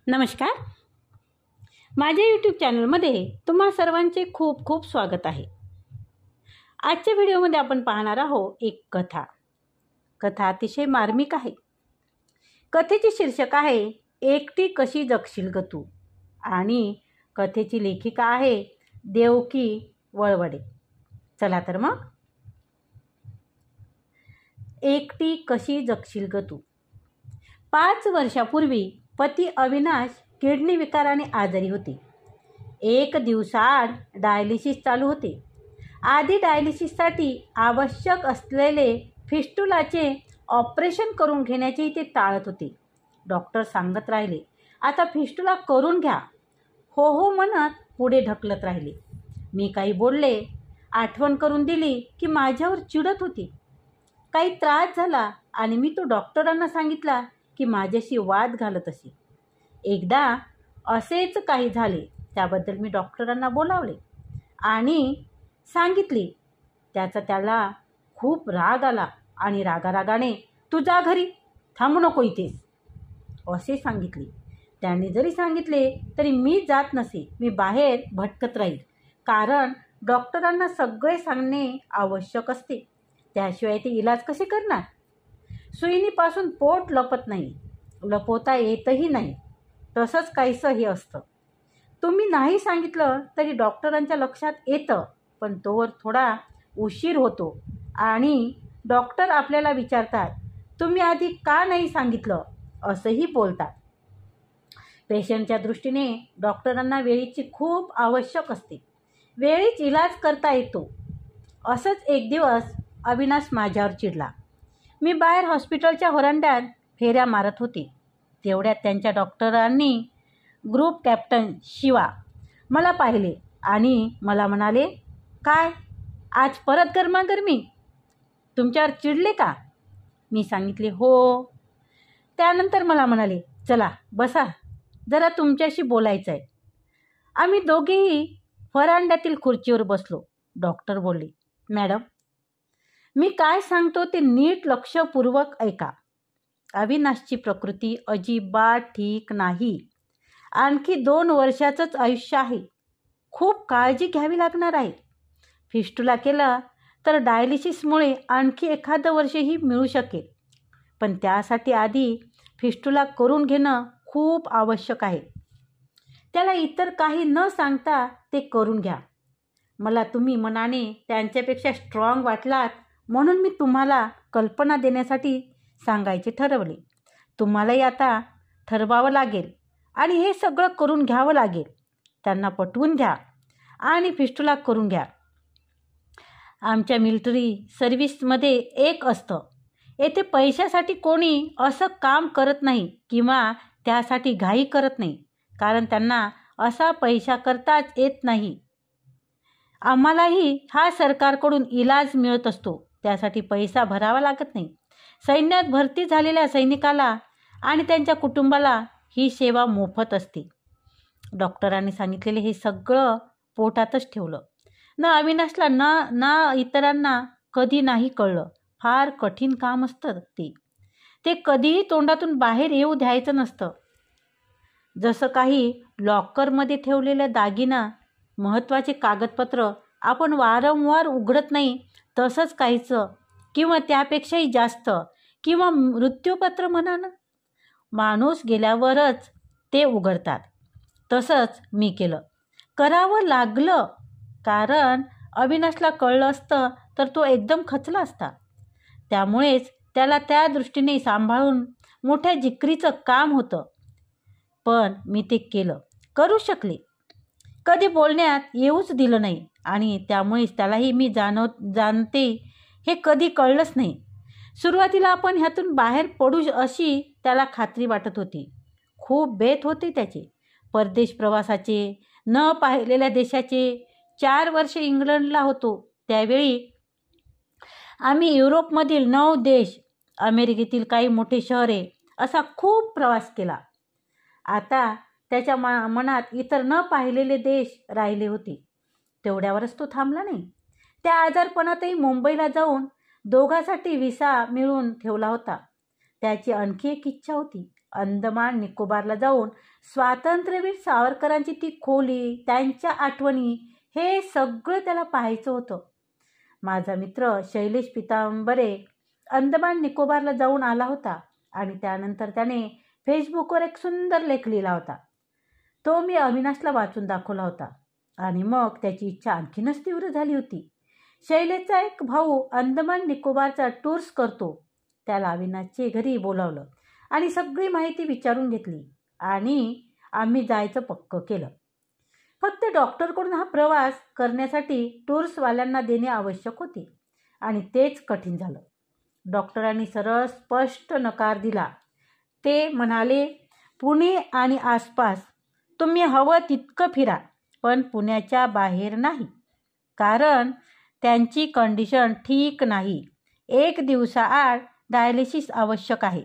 नमस्कार. माझ्या यूट्यूब चॅनलमध्ये तुम्हा सर्वांचे खूप खूप स्वागत आहे. आजच्या व्हिडिओमध्ये आपण पाहणार आहोत एक कथा अतिशय मार्मिक आहे. कथेचे शीर्षक आहे एकटी कशी जगशील ग तू आणि कथेची लेखिका आहे देवकी वळवडे. चला तर मग, एकटी कशी जगशील ग तू. 5 वर्षापूर्वी पती अविनाश किडनी विकाराने आजारी होते. 1 दिवसाआड डायलिसिस चालू होते. आधी डायलिसिससाठी आवश्यक असलेले फिस्टुलाचे ऑपरेशन करून घेण्याचेही ते टाळत होते. डॉक्टर सांगत राहिले, आता फिस्टुला करून घ्या. हो हो म्हणत पुढे ढकलत राहिले. मी काही बोलले, आठवण करून दिली की माझ्यावर चिडत होती. काही त्रास झाला आणि मी तो डॉक्टरांना सांगितला की माझ्याशी वाद घालत असे. एकदा असेच काही झाले. त्याबद्दल मी डॉक्टरांना बोलावले आणि सांगितले. त्याला खूप राग आला आणि रागाने तू जा घरी, थांबू नको इथेच असे सांगितले. त्यांनी जरी सांगितले तरी मी जात नसे. मी बाहेर भटकत राहील, कारण डॉक्टरांना सगळे सांगणे आवश्यक असते. त्याशिवाय ते इलाज कसे करणार. सुईणीपासून पोट लपत नाही, लपवता येतही नाही. तसंच काहीसं हे असतं. तुम्ही नाही सांगितलं तरी डॉक्टरांच्या लक्षात येतं, पण तोवर थोडा उशीर होतो आणि डॉक्टर आपल्याला विचारतात, तुम्ही आधी का नाही सांगितलं असंही बोलतात. पेशंटच्या दृष्टीने डॉक्टरांना वेळीची खूप आवश्यक असते. वेळीच इलाज करता येतो. असंच एक दिवस अविनाश माझ्यावर चिडला. मी बाहेर हॉस्पिटलच्या व्हरांड्यात फेऱ्या मारत होते. तेवढ्यात त्यांच्या डॉक्टरांनी ग्रुप कॅप्टन शिवा मला पाहिले आणि मला म्हणाले, काय आज परत गरमागरमी, तुमच्यावर चिडले का. मी सांगितले हो. त्यानंतर मला म्हणाले, चला बसा, जरा तुमच्याशी बोलायचं आहे. आम्ही दोघेही व्हरांड्यातील खुर्चीवर बसलो. डॉक्टर बोलले, मॅडम मी काय सांगतो ते नीट लक्षपूर्वक ऐका. अविनाशची प्रकृती अजिबात ठीक नाही. आणखी 2 वर्षाचंच आयुष्य आहे. खूप काळजी घ्यावी लागणार आहे. फिस्टुला केलं तर डायलिसिसमुळे आणखी एखादं वर्षही मिळू शकेल, पण त्यासाठी आधी फिस्टुला करून घेणं खूप आवश्यक आहे. त्याला इतर काही न सांगता ते करून घ्या. मला तुम्ही मनाने त्यांच्यापेक्षा स्ट्रॉंग वाटलात म्हणून मी तुम्हाला कल्पना देण्यासाठी सांगायचे ठरवले. तुम्हालाही आता ठरवावं लागेल आणि हे सगळं करून घ्यावं लागेल. त्यांना पटवून घ्या आणि फिस्टुला करून घ्या. आमच्या मिलिटरी सर्व्हिसमध्ये एक असतं, येथे पैशासाठी कोणी असं काम करत नाही किंवा त्यासाठी घाई करत नाही, कारण त्यांना असा पैसा करताच येत नाही. आम्हालाही हा सरकारकडून इलाज मिळत असतो, त्यासाठी पैसा भरावा लागत नाही. सैन्यात भरती झालेल्या सैनिकाला आणि त्यांच्या कुटुंबाला ही सेवा मोफत असते. डॉक्टरांनी सांगितलेले हे सगळं पोटातच ठेवलं. न अविनाशला ना इतरांना कधी नाही कळलं. फार कठीण काम असतं ते कधीही तोंडातून बाहेर येऊ द्यायचं नसतं. जसं काही लॉकरमध्ये ठेवलेल्या दागिना, महत्त्वाचे कागदपत्र आपण वारंवार उघडत नाही, तसंच काहीचं किंवा त्यापेक्षाही जास्त, किंवा मृत्यूपत्र म्हणा ना, माणूस गेल्यावरच ते उघडतात. तसंच मी केलं. करावं लागलं, कारण अविनाशला कळलं असतं तर तो एकदम खचला असता. त्यामुळेच त्याला त्या दृष्टीने सांभाळून मोठ्या जिकरीचं काम होतं. पण मी ते केलं, करू शकले. कधी बोलण्यात येऊच दिलं नाही आणि त्यामुळेच त्यालाही मी जाणते हे कधी कळलंच नाही. सुरुवातीला आपण ह्यातून बाहेर पडू अशी त्याला खात्री वाटत होती. खूप बेत होते त्याचे. परदेश प्रवासाचे, न पाहिलेल्या देशाचे. 4 वर्षे इंग्लंडला होतो. त्यावेळी आम्ही युरोपमधील 9 देश, अमेरिकेतील काही मोठे शहरे असा खूप प्रवास केला. आता त्याच्या मनात इतर न पाहिलेले देश राहिले होते. तेवढ्यावरच तो थांबला नाही. त्या आजारपणातही मुंबईला जाऊन दोघांसाठी व्हिसा मिळवून ठेवला होता. त्याची आणखी एक इच्छा होती, अंदमान निकोबारला जाऊन स्वातंत्र्यवीर सावरकरांची ती खोली, त्यांच्या आठवणी, हे सगळं त्याला पाहायचं होतं. माझा मित्र शैलेश पितांबरे अंदमान निकोबारला जाऊन आला होता आणि त्यानंतर त्याने फेसबुकवर एक सुंदर लेख लिहिला होता. तो मी अविनाशला वाचून दाखवला होता आणि मग त्याची इच्छा आणखीनच तीव्र झाली होती. शैलेशचा एक भाऊ अंदमान निकोबारचा टूर्स करतो. त्याला अविनाशचे घरी बोलावलं आणि सगळी माहिती विचारून घेतली आणि आम्ही जायचं पक्क केलं. फक्त डॉक्टरकडून हा प्रवास करण्यासाठी टूर्सवाल्यांना देणे आवश्यक होते आणि तेच कठीण झालं. डॉक्टरांनी सरळ स्पष्ट नकार दिला. ते म्हणाले, पुणे आणि आसपास तुम्ही हवं तितकं फिरा, पण पुण्याच्या बाहेर नाही, कारण त्यांची कंडिशन ठीक नाही. 1 दिवसाआड डायलिसिस आवश्यक आहे.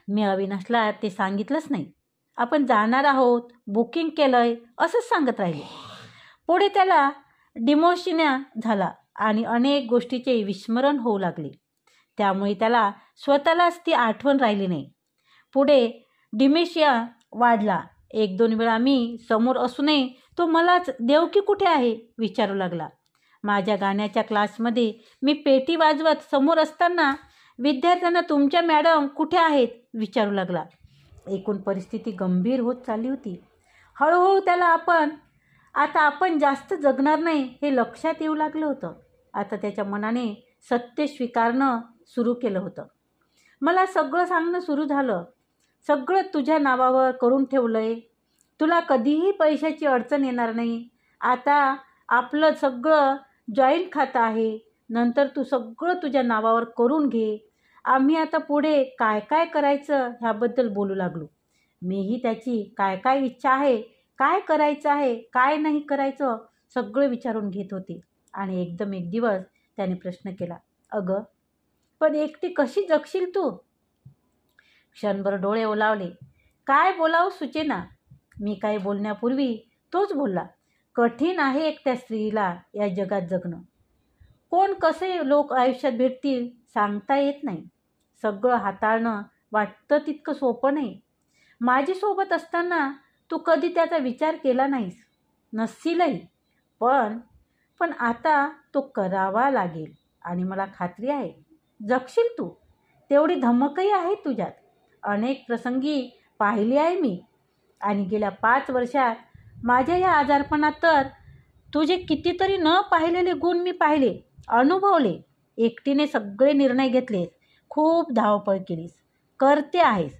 मी अविनाशला ते सांगितलंच नाही. आपण जाणार आहोत, बुकिंग केलंय असंच सांगत राहिले. पुढे त्याला डिमोशिया झाला आणि अनेक गोष्टीचे विस्मरण होऊ लागले. त्यामुळे त्याला स्वतःलाच ती आठवण राहिली नाही. पुढे डिमेशिया वाढला. 1-2 वेळा मी समोर असूनही तो मलाच देवकी कुठे आहे विचारू लागला. माझ्या गाण्याच्या क्लासमध्ये मी पेटी वाजवत समोर असताना विद्यार्थ्यांना तुमच्या मॅडम कुठे आहेत विचारू लागला. एकूण परिस्थिती गंभीर होत चालली होती. हळूहळू त्याला आता आपण जास्त जगणार नाही हे लक्षात येऊ लागलं होतं. आता त्याच्या मनाने सत्य स्वीकारणं सुरू केलं होतं. मला सगळं सांगणं सुरू झालं. सगळं तुझ्या नावावर करून ठेवलंय. तुला कधीही पैशाची अडचण येणार नाही. आता आपलं सगळं जॉईंट खातं आहे. नंतर तू सगळं तुझ्या नावावर करून घे. आम्ही आता पुढे काय काय करायचं ह्याबद्दल बोलू लागलो. मीही त्याची काय काय इच्छा आहे, काय करायचं आहे, काय नाही करायचं सगळं विचारून घेत होते. आणि एकदम एक दिवस त्याने प्रश्न केला, अगं पण एकटी कशी जगशील तू? क्षणभर डोळे ओलावले. काय बोलावं सुचेना. मी काही बोलण्यापूर्वी तोच बोलला, कठीण आहे एकट्या स्त्रीला या जगात जगणं. कोण कसे लोक आयुष्यात भेटतील सांगता येत नाही. सगळं हाताळणं वाटतं तितकं सोपं नाही. माझ्यासोबत असताना तू कधी त्याचा विचार केला नाहीस, नसशीलही. पण आता तो करावा लागेल आणि मला खात्री आहे जगशील तू. तेवढी धमकही आहे तुझ्यात. अनेक प्रसंगी पाहिली आहे मी आणि गेल्या 5 वर्षात माझ्या या आजारपणात तर तुझे कितीतरी न पाहिलेले गुण मी पाहिले, अनुभवले. एकटीने सगळे निर्णय घेतलेस, खूप धावपळ केलीस, करते आहेस.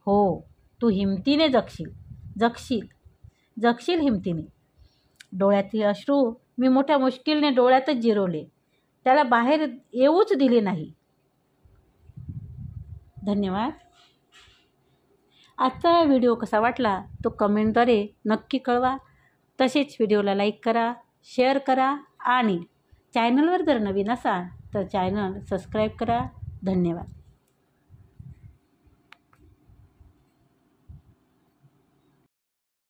हो, तू हिमतीने जगशील हिमतीने. डोळ्यातील अश्रू मी मोठ्या मुश्किलने डोळ्यातच जिरवले. त्याला बाहेर येऊच दिले नाही. धन्यवाद. आजचा व्हिडिओ कसा वाटला तो कमेंटद्वारे नक्की कळवा. तसेच व्हिडिओला लाईक करा, शेअर करा आणि चॅनलवर जर नवीन असाल तर चॅनल सबस्क्राईब करा. धन्यवाद.